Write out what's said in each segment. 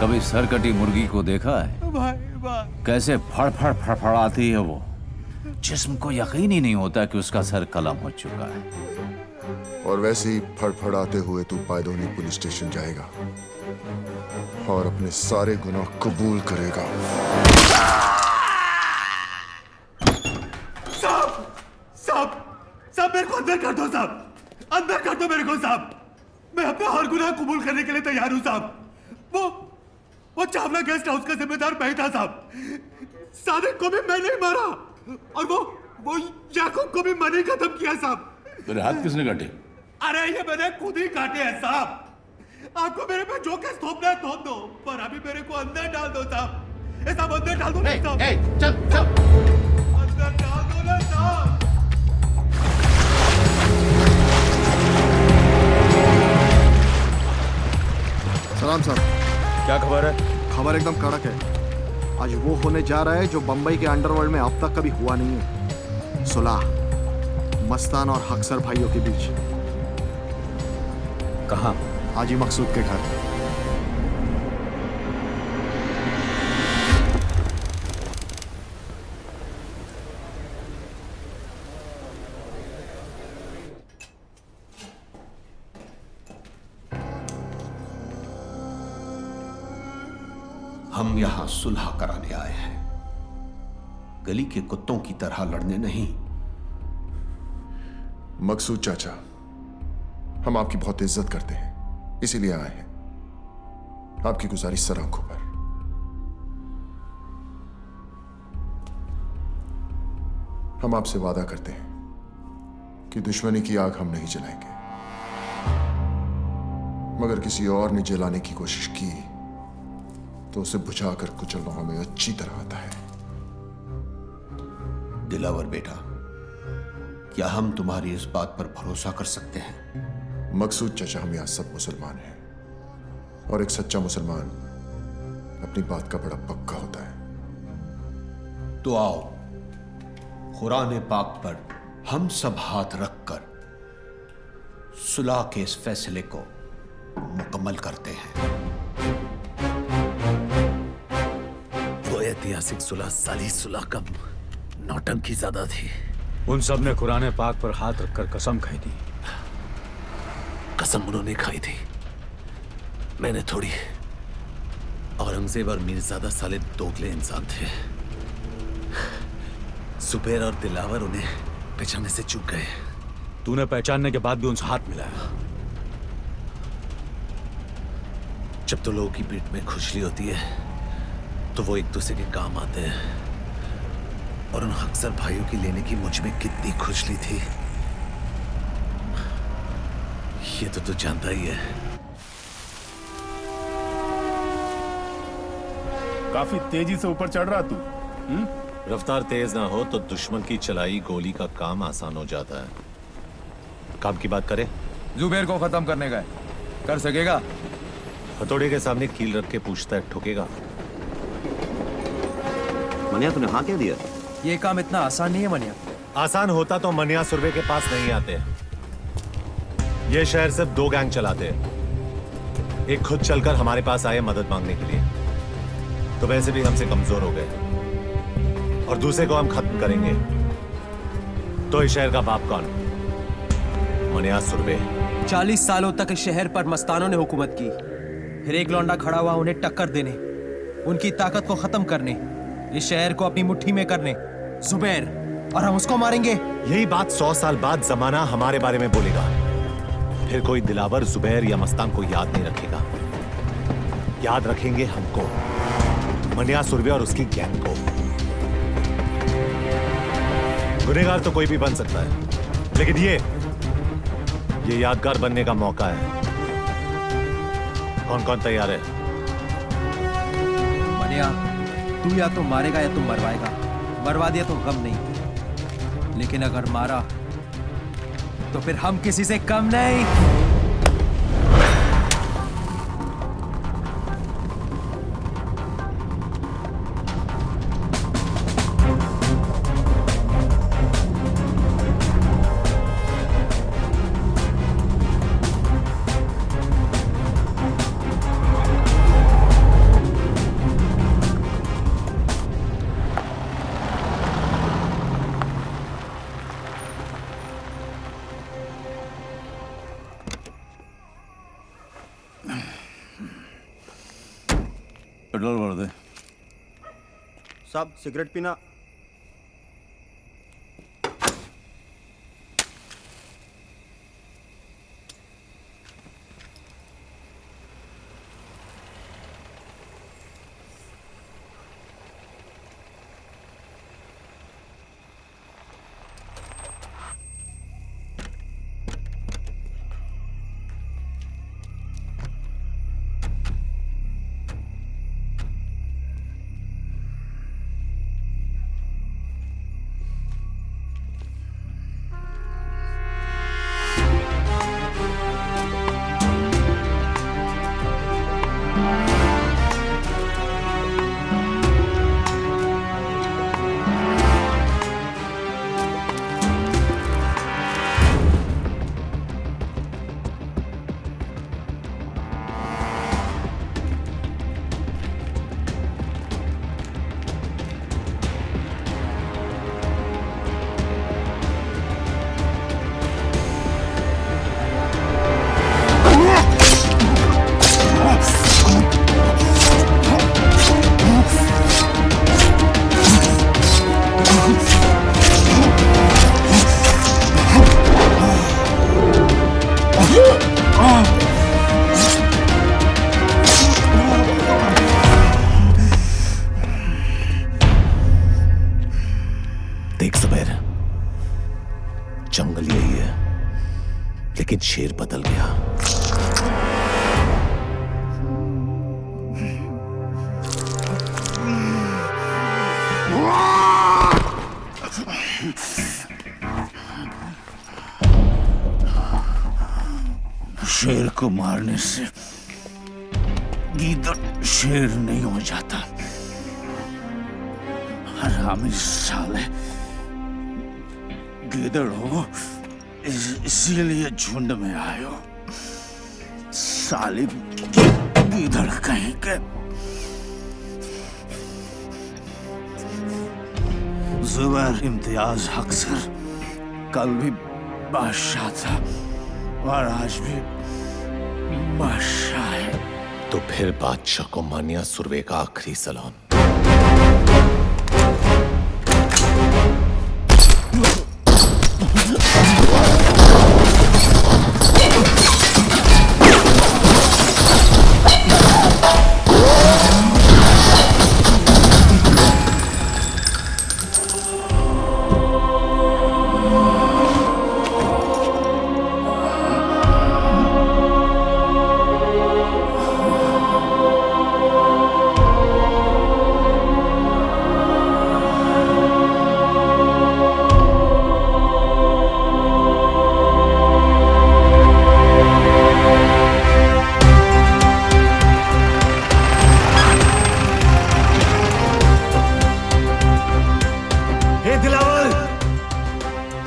कभी सरकटी मुर्गी को देखा है? भाई कैसे फड़फड़ फड़फड़ाती है वो। जिस्म को यकीन ही नहीं होता कि उसका सर कलम हो चुका है। और वैसे ही फड़फड़ाते हुए तू पायदोनी पुलिस स्टेशन जाएगा और अपने सारे गुनाह कबूल करेगा। साहब साहब साहब मेरे को अंदर कर दो साहब, अंदर कर दो मेरे को साहब। मैं अपना हर गुनाह कबूल करने के लिए तैयार हूं साहब। वो चावला गेस्ट हाउस का जिम्मेदार मैं था साहब। सादिक को भी मैंने ही मारा और वो याकूब को भी मैंने ही खत्म किया साहब। तेरे हाथ किसने काटे? अरे ये मैंने खुद ही काटे हैं साहब। आपको मेरे पे जो केस थोपना है थोप दो, पर अभी मेरे को अंदर डाल दो साहब। ये साहब अंदर डाल दो ना साहब। चल अंदर डाल दो ना साहब। सलाम साहब। क्या खबर है? खबर एकदम कड़क है। आज वो होने जा रहा है जो बंबई के अंडरवर्ल्ड में अब तक कभी हुआ नहीं है। सुलह मस्तान और हक्सर भाइयों के बीच। कहाँ? हाजी मकसूद के घर। हम यहां सुलह कराने आए हैं, गली के कुत्तों की तरह लड़ने नहीं। मकसूद चाचा, हम आपकी बहुत इज्जत करते हैं, इसीलिए आए हैं। आपकी गुजारिश सर आंखों पर। हम आपसे वादा करते हैं कि दुश्मनी की आग हम नहीं जलाएंगे, मगर किसी और ने जलाने की कोशिश की तो उसे बुझाकर कुचलना हमें अच्छी तरह आता है। दिलावर बेटा, क्या हम तुम्हारी इस बात पर भरोसा कर सकते हैं? मकसूद चाचा, हम यहां सब मुसलमान हैं और एक सच्चा मुसलमान अपनी बात का बड़ा पक्का होता है। तो आओ, कुरान पाक पर हम सब हाथ रखकर सुलह के इस फैसले को मुकम्मल करते हैं। वो ऐतिहासिक सुलह साली सुलह कब नौटंकी ज्यादा थी। उन सब ने कुरान पाक पर हाथ रखकर कसम खाई थी। कसम उन्होंने खाई थी, मैंने थोड़ी। औरंगजेब और मीरजादा साले दोगले इंसान थे। सुबेर और दिलावर उन्हें पहचानने से चूक गए। तूने पहचानने के बाद भी उनसे हाथ मिलाया। जब तो लोगों की पीठ में खुजली होती है तो वो एक दूसरे के काम आते हैं, और उन अक्सर भाइयों की लेने की मुझ में कितनी खुजली थी ये तो तू जानता ही है। काफी तेजी से ऊपर चढ़ रहा तू। रफ्तार तेज ना हो तो दुश्मन की चलाई गोली का काम आसान हो जाता है। काम की बात करें? जुबेर को खत्म करने का है, कर सकेगा? हथौड़े के सामने कील रख के पूछता है, ठोकेगा? मनिया, तूने हाँ कह दिया? ये काम इतना आसान नहीं है मनिया। आसान होता तो मनिया सुरवे के पास नहीं आते। ये शहर सिर्फ 2 गैंग चलाते हैं। एक खुद चलकर हमारे पास आए मदद मांगने के लिए, तो वैसे भी हमसे कमजोर हो गए, और दूसरे को हम खत्म करेंगे। तो इस शहर का बाप कौन? मनिया सुरवे। 40 सालों तक इस शहर पर मस्तानों ने हुकूमत की, फिर एक लौंडा खड़ा हुआ उन्हें टक्कर देने, उनकी ताकत को खत्म करने, इस शहर को अपनी मुट्ठी में करने। जुबैर, और हम उसको मारेंगे। यही बात 100 साल बाद जमाना हमारे बारे में बोलेगा। फिर कोई दिलावर, जुबैर या मस्तान को याद नहीं रखेगा। याद रखेंगे हमको, मनिया सुरवे और उसकी गैंग को। गुनहगार तो कोई भी बन सकता है, लेकिन ये यादगार बनने का मौका है। कौन कौन तैयार है? मनिया, तू या तो मारेगा या तू मरवाएगा। मरवा दिया तो गम नहीं, लेकिन अगर मारा तो फिर हम किसी से कम नहीं। पेट्रोल भर दे। साहब सिगरेट पीना। देख जुबैर, जंगल यही है, लेकिन शेर बदल गया। शेर को मारने से गीदड़ शेर नहीं हो जाता। हरामी साले, गीदड़ हो इसीलिए झुंड में आयो। साली गीदड़ कहीं के। जुबैर इम्तियाज हक सर कल भी बादशाह था और आज भी बादशाह है। तो फिर बादशाह को मानिया सुरवे का आखिरी सलाम।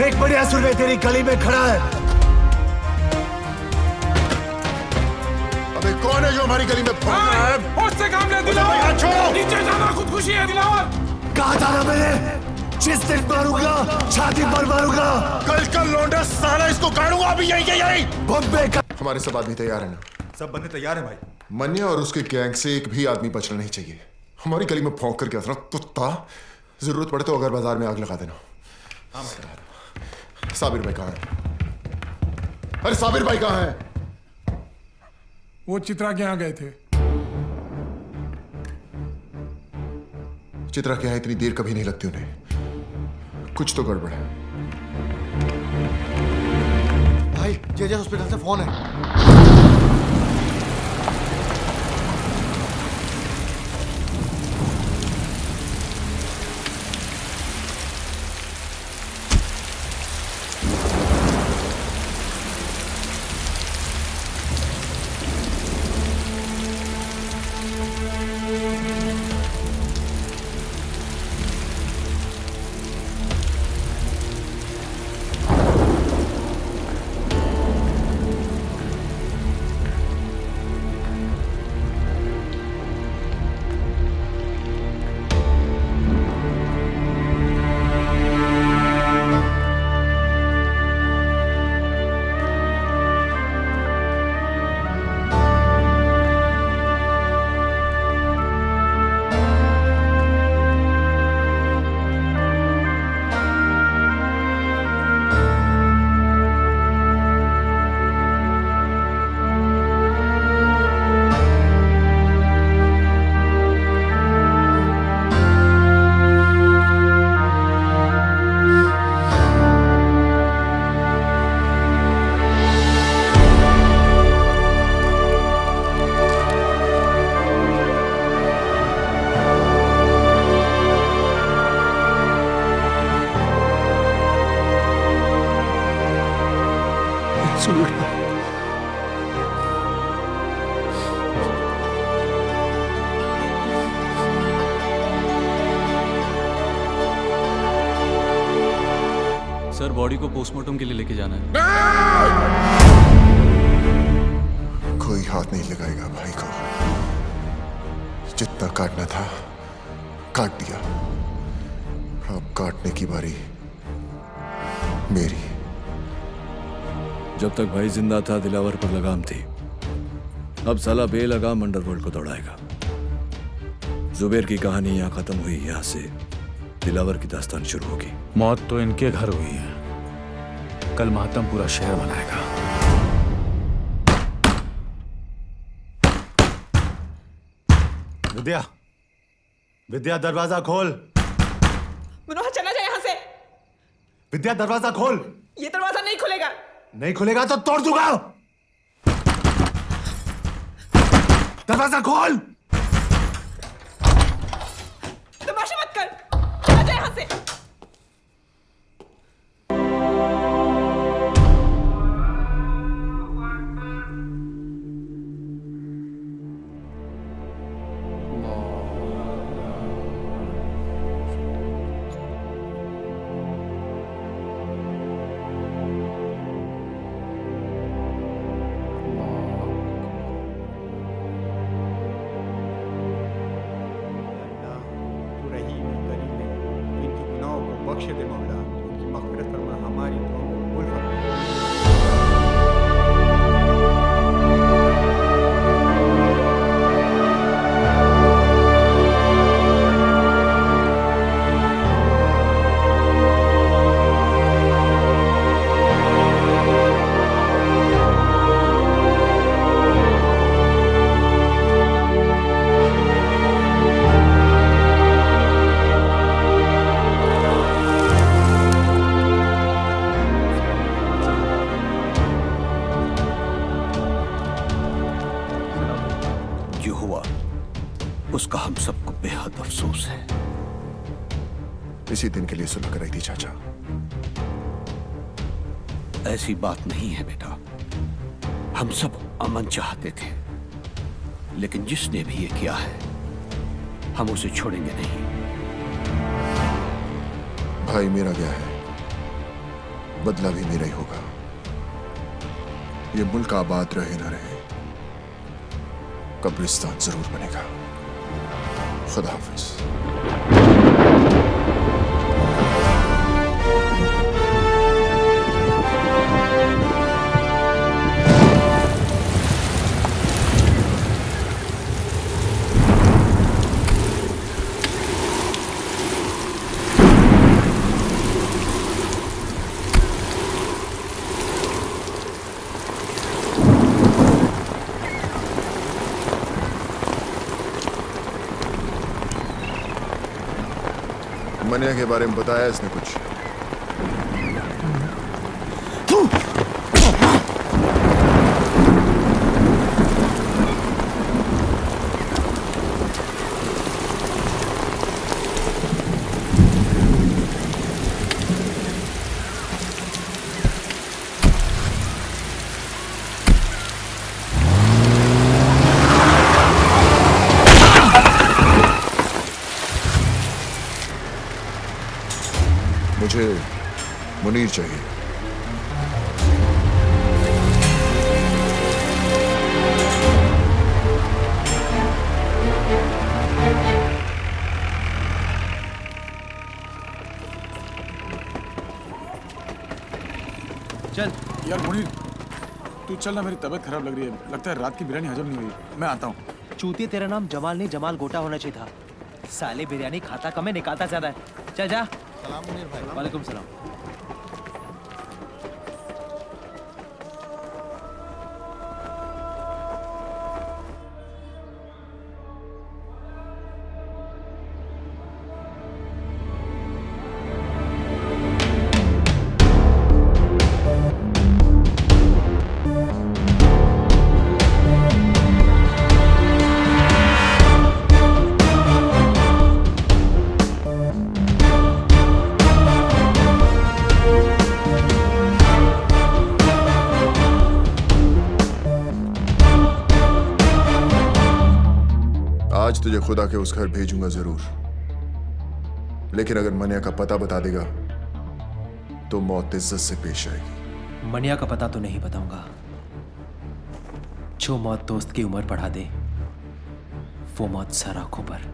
एक बढ़िया सुरवे तेरी गली में खड़ा है। अबे कौन है जो हमारी गली में भौंक रहा है? उससे काम ले दिलावर, छोड़ो। नीचे जाना खुदकुशी है दिलावर। कहा था ना मैंने, जिस दिन मारूंगा छाती पर मारूंगा। कल का लौंडा साला इसको गाड़ूंगा अभी यही के यही। बॉम्बे का। हमारे सब आदमी तैयार है ना? सब बंदे तैयार है भाई। मन्या और उसके गैंग से एक भी आदमी बचना नहीं चाहिए। हमारी गली में भौंक करके असरा कुत्ता, जरूरत पड़े तो अगर बाजार में आग लगा देना। हाँ साबिर भाई कहाँ है? अरे साबिर भाई कहाँ है? वो चित्रा के यहाँ गए थे। चित्रा के यहाँ इतनी देर कभी नहीं लगती उन्हें। कुछ तो गड़बड़ है। भाई जेजे हॉस्पिटल से फोन है। बॉडी को पोस्टमार्टम के लिए लेके जाना है। कोई हाथ नहीं लगाएगा भाई को। जितना काटना था काट दिया, अब काटने की बारी मेरी। जब तक भाई जिंदा था दिलावर पर लगाम थी, अब साला बेलगाम अंडरवर्ल्ड को दौड़ाएगा। जुबेर की कहानी यहाँ खत्म हुई, यहाँ से दिलावर की दास्तान शुरू होगी। मौत तो इनके घर हुई है, कल मातम पूरा शहर मनाएगा। विद्या, विद्या दरवाजा खोल। मनोहर चला जाए यहाँ से। विद्या दरवाजा खोल। ये दरवाजा नहीं खुलेगा। नहीं खुलेगा तो तोड़ दूंगा। दरवाजा खोल। तमाशा मत कर, चला जाए यहाँ से। बख्श दे मौला, उनकी मग़फ़िरत फरमा, हमारी दुआओं को कबूल फरमा। जो हुआ उसका हम सबको बेहद अफसोस है। इसी दिन के लिए सुलह कराई थी चाचा। ऐसी बात नहीं है बेटा, हम सब अमन चाहते थे, लेकिन जिसने भी ये किया है हम उसे छोड़ेंगे नहीं। भाई मेरा गया है, बदला भी मेरा ही होगा। ये मुल्क आबाद रहे ना रहे, कब्रिस्तान जरूर बनेगा। खुदा हाफिज। मनिया के बारे में बताया इसने कुछ? मुझे मुनीर चाहिए। चल यार मुनीर, तू चल ना, मेरी तबीयत खराब लग रही है। लगता है रात की बिरयानी हजम नहीं हुई। मैं आता हूँ। चूतिया, तेरा नाम जमाल नहीं जमाल गोटा होना चाहिए था। साले बिरयानी खाता कम है, निकालता ज्यादा है। चल जा। सलाम मुनीर भाई। वालेकुम सलाम। आज तुझे खुदा के उस घर भेजूंगा जरूर, लेकिन अगर मनिया का पता बता देगा तो मौत इज्जत से पेश आएगी। मनिया का पता तो नहीं बताऊंगा। जो मौत दोस्त की उम्र बढ़ा दे वो मौत सर आंखों पर।